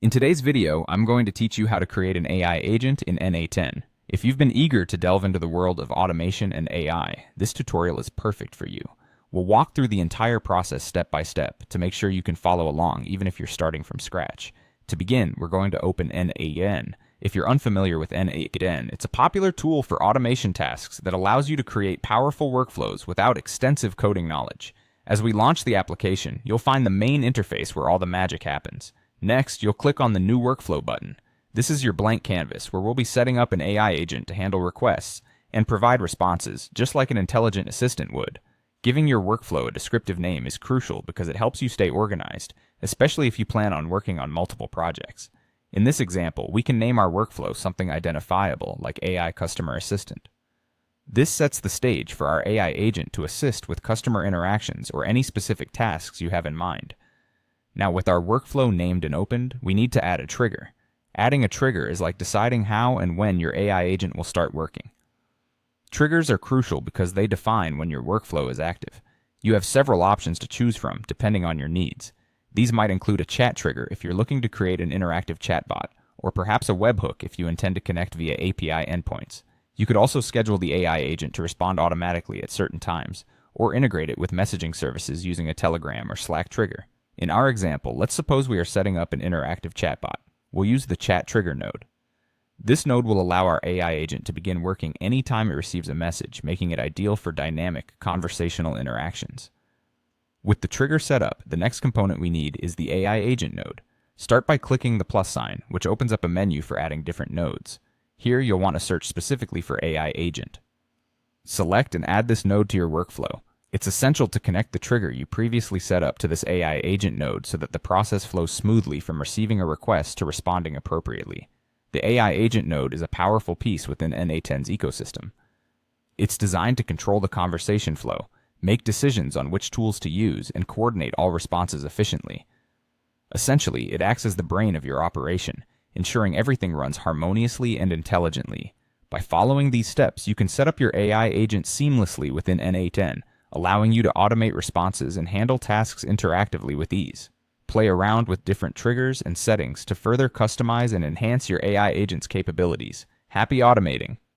In today's video, I'm going to teach you how to create an AI agent in n8n. If you've been eager to delve into the world of automation and AI, this tutorial is perfect for you. We'll walk through the entire process step by step to make sure you can follow along even if you're starting from scratch. To begin, we're going to open n8n. If you're unfamiliar with n8n, it's a popular tool for automation tasks that allows you to create powerful workflows without extensive coding knowledge. As we launch the application, you'll find the main interface where all the magic happens. Next, you'll click on the New Workflow button. This is your blank canvas where we'll be setting up an AI agent to handle requests and provide responses, just like an intelligent assistant would. Giving your workflow a descriptive name is crucial because it helps you stay organized, especially if you plan on working on multiple projects. In this example, we can name our workflow something identifiable like AI Customer Assistant. This sets the stage for our AI agent to assist with customer interactions or any specific tasks you have in mind. Now, with our workflow named and opened, we need to add a trigger. Adding a trigger is like deciding how and when your AI agent will start working. Triggers are crucial because they define when your workflow is active. You have several options to choose from, depending on your needs. These might include a chat trigger if you're looking to create an interactive chatbot, or perhaps a webhook if you intend to connect via API endpoints. You could also schedule the AI agent to respond automatically at certain times, or integrate it with messaging services using a Telegram or Slack trigger. In our example, let's suppose we are setting up an interactive chatbot. We'll use the chat trigger node. This node will allow our AI agent to begin working anytime it receives a message, making it ideal for dynamic, conversational interactions. With the trigger set up, the next component we need is the AI agent node. Start by clicking the plus sign, which opens up a menu for adding different nodes. Here, you'll want to search specifically for AI agent. Select and add this node to your workflow. It's essential to connect the trigger you previously set up to this AI agent node so that the process flows smoothly from receiving a request to responding appropriately. The AI agent node is a powerful piece within n8n's ecosystem. It's designed to control the conversation flow, make decisions on which tools to use, and coordinate all responses efficiently. Essentially, it acts as the brain of your operation, ensuring everything runs harmoniously and intelligently. By following these steps, you can set up your AI agent seamlessly within n8n, allowing you to automate responses and handle tasks interactively with ease. Play around with different triggers and settings to further customize and enhance your AI agent's capabilities. Happy automating!